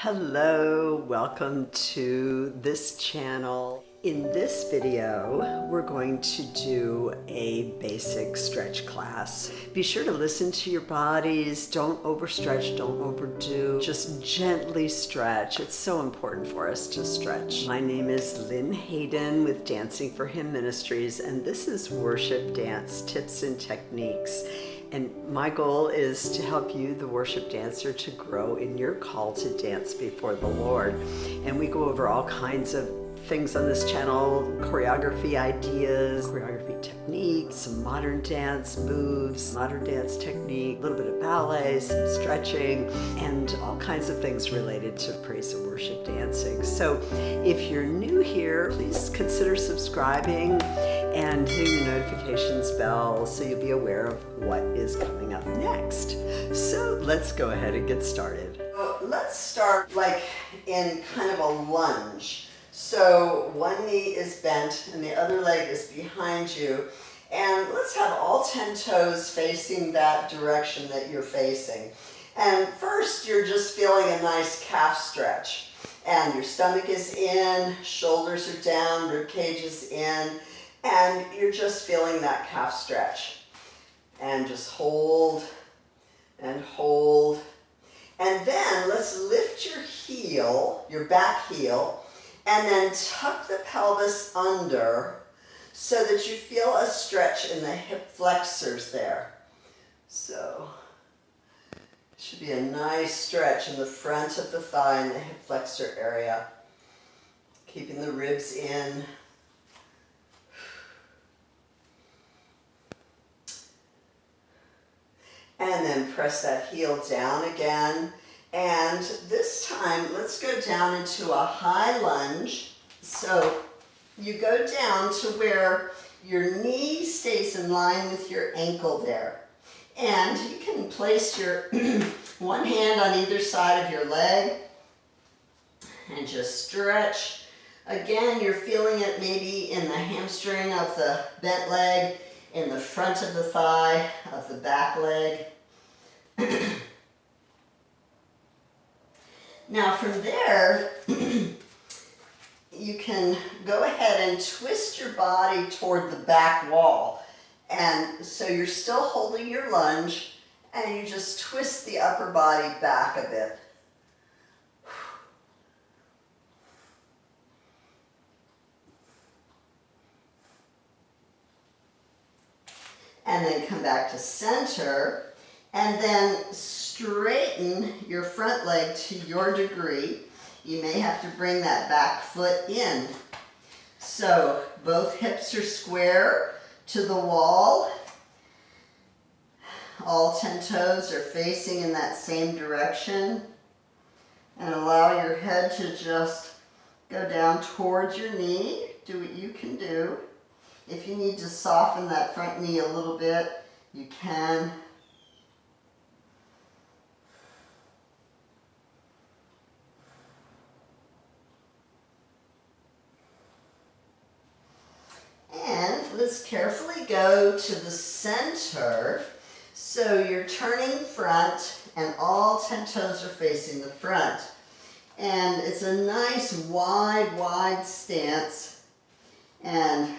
Hello, welcome to this channel. In this video, we're going to do a basic stretch class. Be sure to listen to your bodies. Don't overstretch, don't overdo. Just gently stretch. It's so important for us to stretch. My name is Lynn Hayden with Dancing For Him Ministries, and this is worship dance tips and techniques. And my goal is to help you, the worship dancer, to grow in your call to dance before the Lord. And we go over all kinds of things on this channel, choreography ideas, choreography techniques, some modern dance moves, modern dance technique, a little bit of ballet, some stretching, and all kinds of things related to praise and worship dancing. So if you're new here, please consider subscribing and hitting the notifications bell so you'll be aware of what is coming up next. So let's go ahead and get started. Let's start like in kind of a lunge. So one knee is bent and the other leg is behind you. And let's have all 10 toes facing that direction that you're facing. And first you're just feeling a nice calf stretch. And your stomach is in, shoulders are down, rib cage is in, and you're just feeling that calf stretch. And just hold and hold. And then let's lift your heel, your back heel, and then tuck the pelvis under so that you feel a stretch in the hip flexors there. So it should be a nice stretch in the front of the thigh and the hip flexor area. Keeping the ribs in. And then press that heel down again. And this time, let's go down into a high lunge. So you go down to where your knee stays in line with your ankle there. And you can place your one hand on either side of your leg and just stretch. Again, you're feeling it maybe in the hamstring of the bent leg, in the front of the thigh, of the back leg. Now from there, you can go ahead and twist your body toward the back wall. And so you're still holding your lunge, and you just twist the upper body back a bit. And then come back to center. And then straighten your front leg to your degree. You may have to bring that back foot in. So both hips are square to the wall. All 10 toes are facing in that same direction. And allow your head to just go down towards your knee. Do what you can do. If you need to soften that front knee a little bit, you can. And let's carefully go to the center. So you're turning front and all 10 toes are facing the front. And it's a nice wide stance. And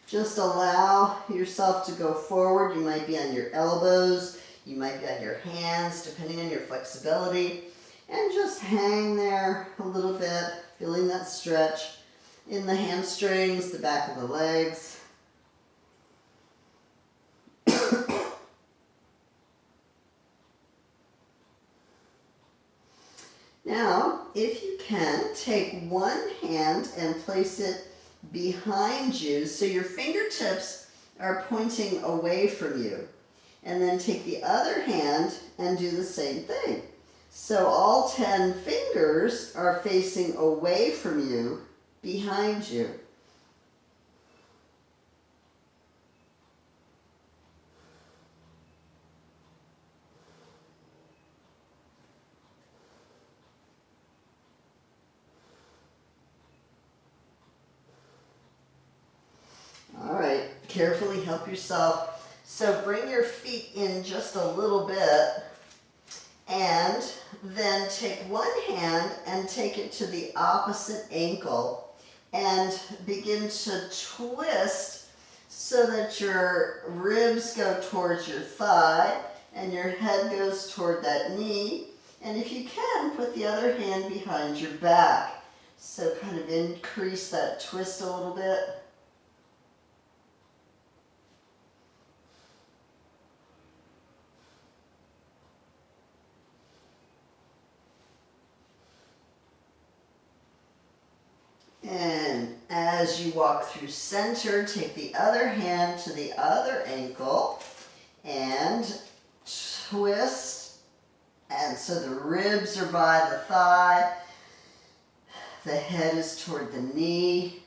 just allow yourself to go forward. You might be on your elbows, you might be on your hands, depending on your flexibility. And just hang there a little bit, feeling that stretch in the hamstrings, the back of the legs. Now, if you can, take one hand and place it behind you so your fingertips are pointing away from you. And then take the other hand and do the same thing. So all 10 fingers are facing away from you, behind you. All right, carefully help yourself. So bring your feet in just a little bit And then take one hand and take it to the opposite ankle and begin to twist so that your ribs go towards your thigh and your head goes toward that knee. And if you can, put the other hand behind your back. So kind of increase that twist a little bit. And as you walk through center, take the other hand to the other ankle and twist. And so the ribs are by the thigh, the head is toward the knee,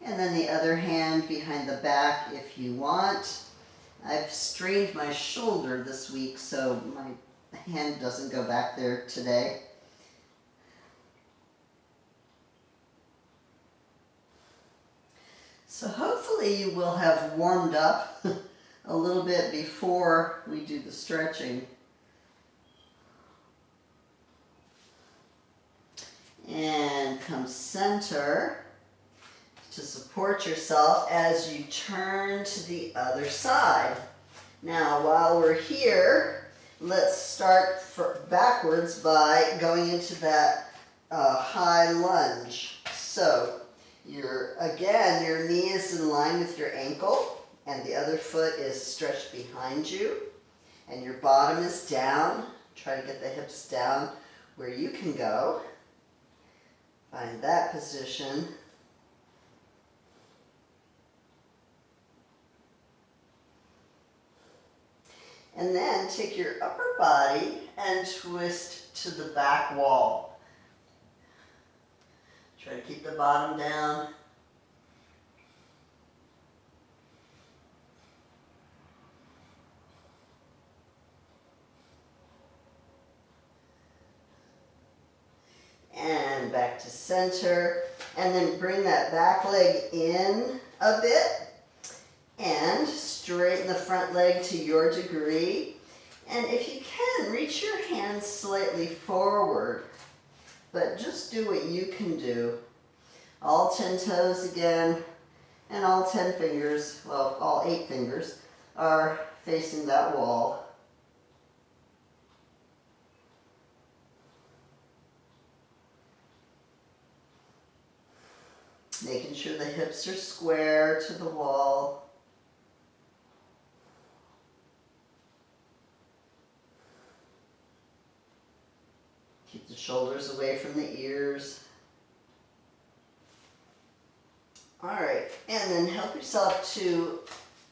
and then the other hand behind the back if you want. I've strained my shoulder this week, so my hand doesn't go back there today. So hopefully you will have warmed up a little bit before we do the stretching. And come center to support yourself as you turn to the other side. Now while we're here, let's start backwards by going into that high lunge. So your knee is in line with your ankle and the other foot is stretched behind you and your bottom is down. Try to get the hips down where you can go. Find that position. And then take your upper body and twist to the back wall. Try to keep the bottom down. And back to center. And then bring that back leg in a bit. And straighten the front leg to your degree. And if you can, reach your hands slightly forward. But just do what you can do. All 10 toes again, and all 10 fingers, well, all 8 fingers, are facing that wall. Making sure the hips are square to the wall. Keep the shoulders away from the ears. All right, and then help yourself to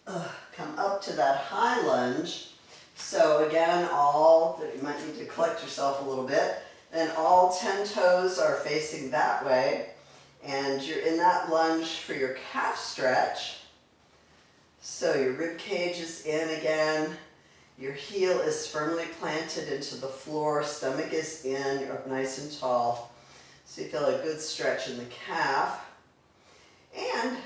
come up to that high lunge. So again, you might need to collect yourself a little bit. Then all 10 toes are facing that way. And you're in that lunge for your calf stretch. So your rib cage is in again. Your heel is firmly planted into the floor. Stomach is in. You're up nice and tall. So you feel a good stretch in the calf. And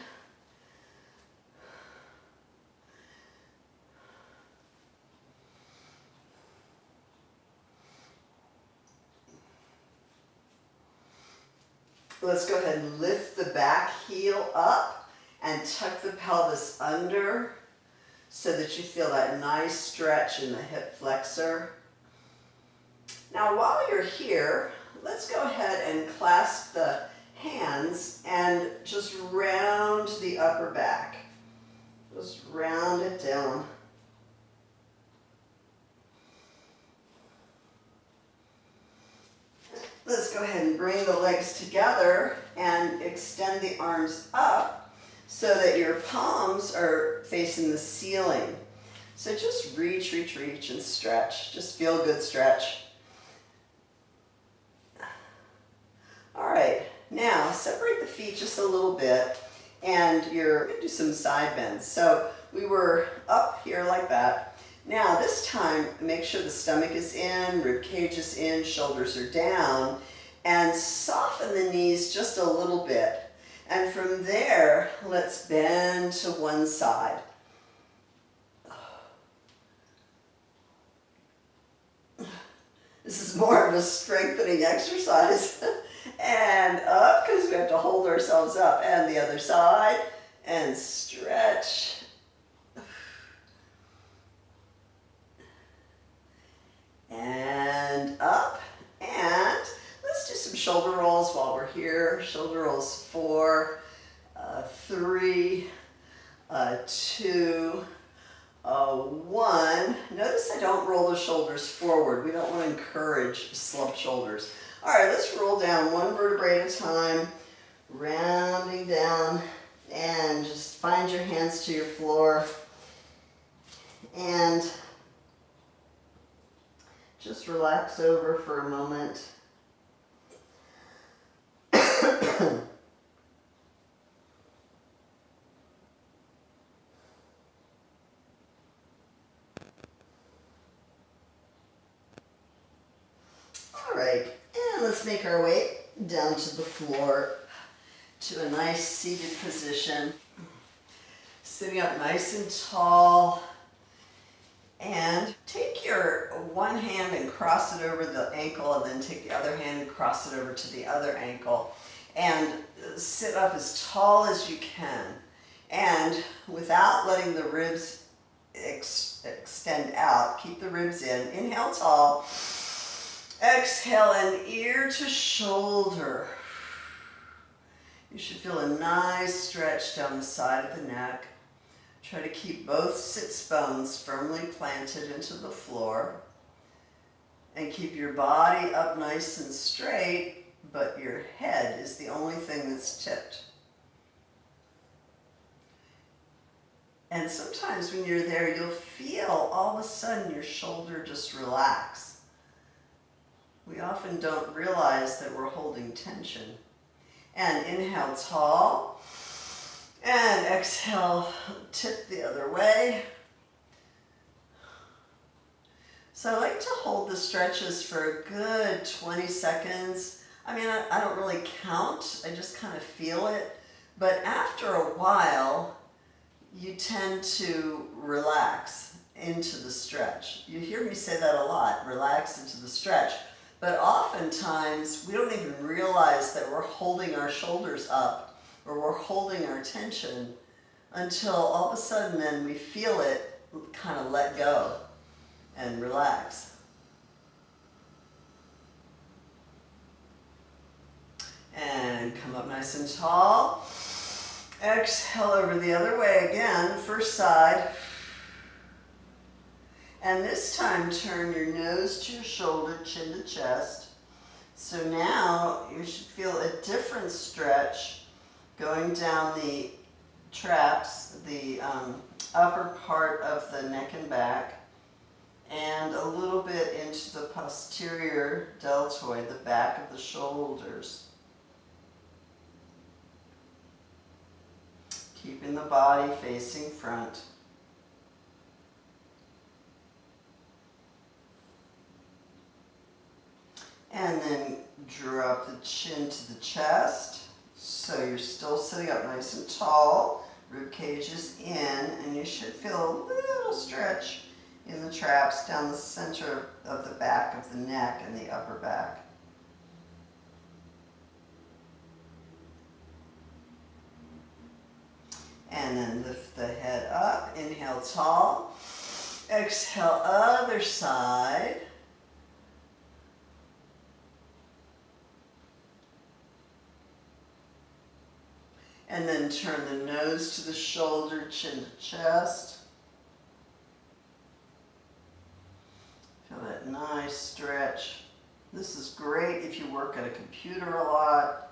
let's go ahead and lift the back heel up and tuck the pelvis under so that you feel that nice stretch in the hip flexor. Now while you're here, let's go ahead and clasp the hands and just round the upper back. Just round it down. Let's go ahead and bring the legs together and extend the arms up so that your palms are facing the ceiling. So just reach, reach, reach and stretch. Just feel a good stretch. All right, now separate the feet just a little bit and you're going to do some side bends. So we were up here like that. Now this time, make sure the stomach is in, rib cage is in, shoulders are down, and soften the knees just a little bit. And from there, let's bend to one side. This is more of a strengthening exercise. And up, because we have to hold ourselves up. And the other side. And stretch. And up. And let's do some shoulder rolls while we're here. Shoulder rolls 4, 3, 2, 1. Notice I don't roll the shoulders forward. We don't want to encourage slumped shoulders. All right, let's roll down one vertebrae at a time, rounding down, and just find your hands to your floor. And just relax over for a moment. All right, and let's make our way down to the floor to a nice seated position. Sitting up nice and tall. And take your one hand and cross it over the ankle, and then take the other hand and cross it over to the other ankle. And sit up as tall as you can. And without letting the ribs extend out, keep the ribs in. Inhale tall. Exhale, and ear to shoulder. You should feel a nice stretch down the side of the neck. Try to keep both sits bones firmly planted into the floor. And keep your body up nice and straight, but your head is the only thing that's tipped. And sometimes when you're there, you'll feel all of a sudden your shoulder just relax. We often don't realize that we're holding tension. And inhale tall. And exhale, tip the other way. So I like to hold the stretches for a good 20 seconds. I mean, I don't really count. I just kind of feel it. But after a while, you tend to relax into the stretch. You hear me say that a lot, relax into the stretch. But oftentimes, we don't even realize that we're holding our shoulders up or we're holding our tension until all of a sudden then we feel it kind of let go and relax. And come up nice and tall. Exhale over the other way again, first side. And this time turn your nose to your shoulder, chin to chest. So now you should feel a different stretch going down the traps, the upper part of the neck and back, and a little bit into the posterior deltoid, the back of the shoulders. Keeping the body facing front. And then drop the chin to the chest. So you're still sitting up nice and tall. Rib cage is in, and you should feel a little stretch in the traps down the center of the back of the neck and the upper back. And then lift the head up. Inhale tall. Exhale other side. And then turn the nose to the shoulder, chin to chest. Feel that nice stretch. This is great if you work at a computer a lot.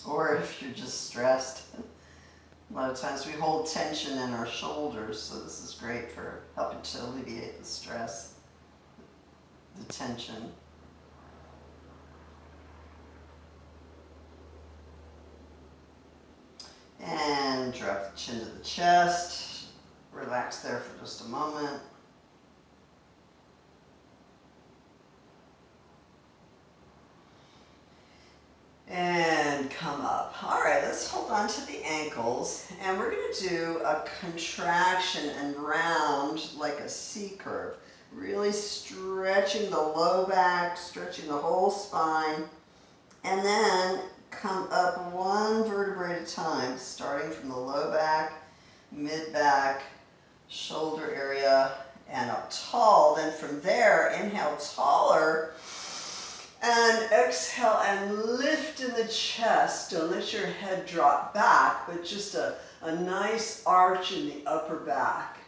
Or if you're just stressed. A lot of times we hold tension in our shoulders, so this is great for helping to alleviate the stress, the tension. And drop the chin to the chest. Relax there for just a moment. And come up. All right, let's hold on to the ankles, and we're going to do a contraction and round like a C curve. Really stretching the low back, stretching the whole spine, and then come up one vertebrae at a time, starting from the low back, mid back, shoulder area, and up tall. Then from there, inhale taller, and exhale and lift in the chest. Don't let your head drop back, but just a nice arch in the upper back.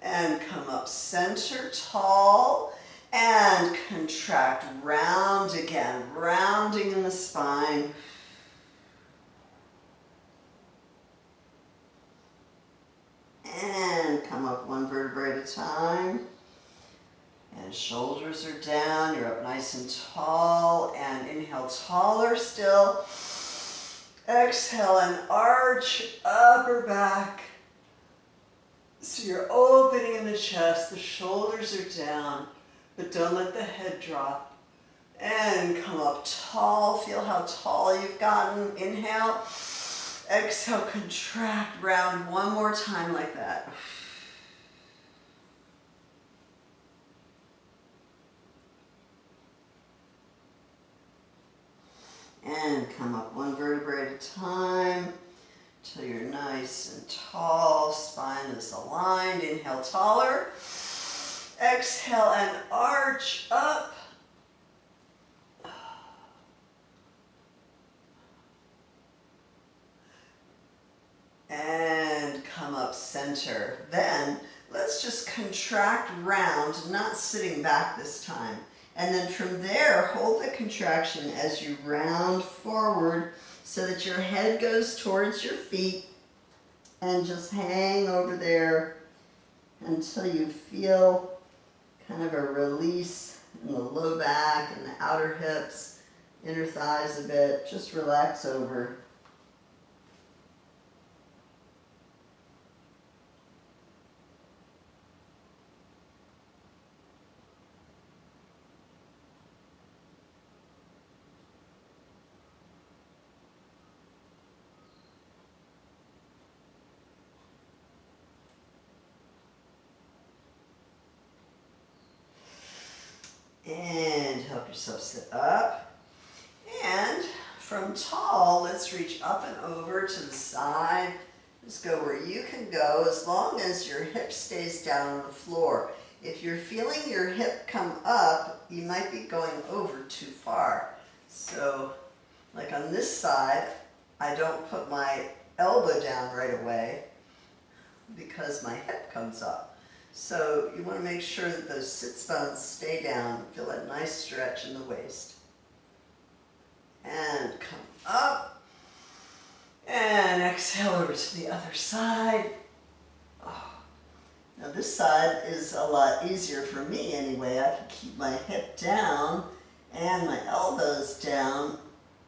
And come up center, tall, and contract, round again, rounding in the spine. And come up one vertebrae at a time. And shoulders are down, you're up nice and tall, and inhale taller still. Exhale and arch upper back. So you're opening in the chest, the shoulders are down, but don't let the head drop. And come up tall, feel how tall you've gotten. Inhale, exhale, contract, round one more time like that. And come up one vertebrae at a time till you're nice and tall. Spine is aligned. Inhale taller. Exhale and arch up. And come up center. Then let's just contract round, not sitting back this time. And then from there, hold the contraction as you round forward so that your head goes towards your feet, and just hang over there until you feel kind of a release in the low back and the outer hips, inner thighs a bit. Just relax over. And help yourself sit up. And from tall, let's reach up and over to the side. Just go where you can go as long as your hip stays down on the floor. If you're feeling your hip come up, you might be going over too far. So, like on this side, I don't put my elbow down right away because my hip comes up. So you want to make sure that those sits bones stay down. Feel that nice stretch in the waist. And come up. And exhale over to the other side. Oh. Now this side is a lot easier for me anyway. I can keep my hip down and my elbows down,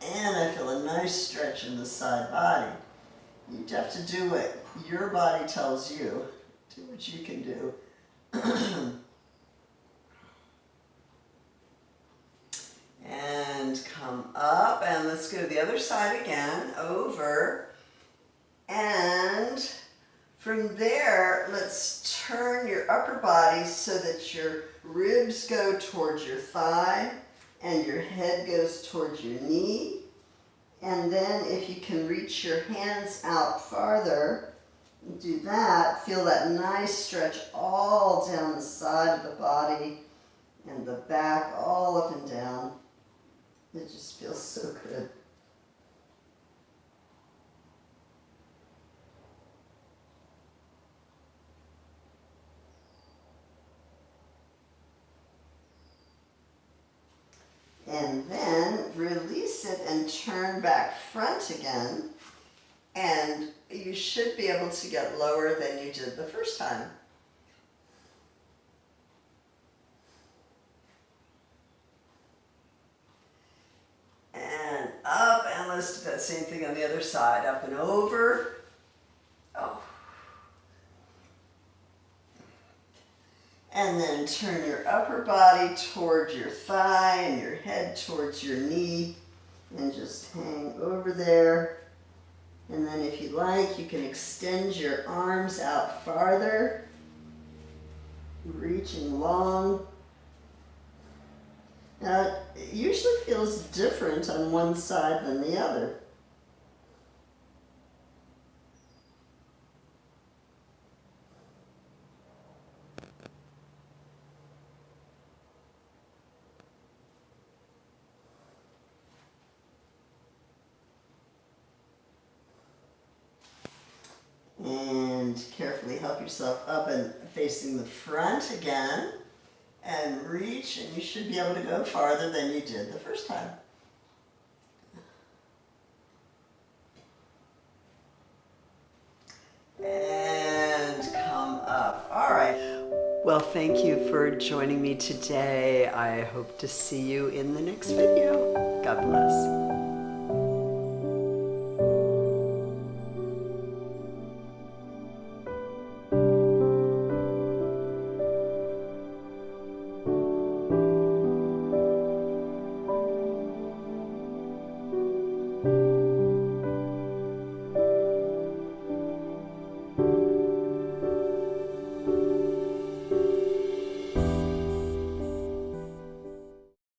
and I feel a nice stretch in the side body. You have to do what your body tells you. Do what you can do. And come up, and let's go to the other side again, over. And from there, let's turn your upper body so that your ribs go towards your thigh and your head goes towards your knee. And then if you can reach your hands out farther, do that. Feel that nice stretch all down the side of the body and the back, all up and down. It just feels so good. And then release it and turn back front again. And you should be able to get lower than you did the first time. And up, and let's do that same thing on the other side. Up and over. Oh. And then turn your upper body toward your thigh and your head towards your knee and just hang over there. And then if you like, you can extend your arms out farther, reaching long. Now, it usually feels different on one side than the other. And carefully help yourself up and facing the front again. And reach, and you should be able to go farther than you did the first time. And come up. All right. Well, thank you for joining me today. I hope to see you in the next video. God bless.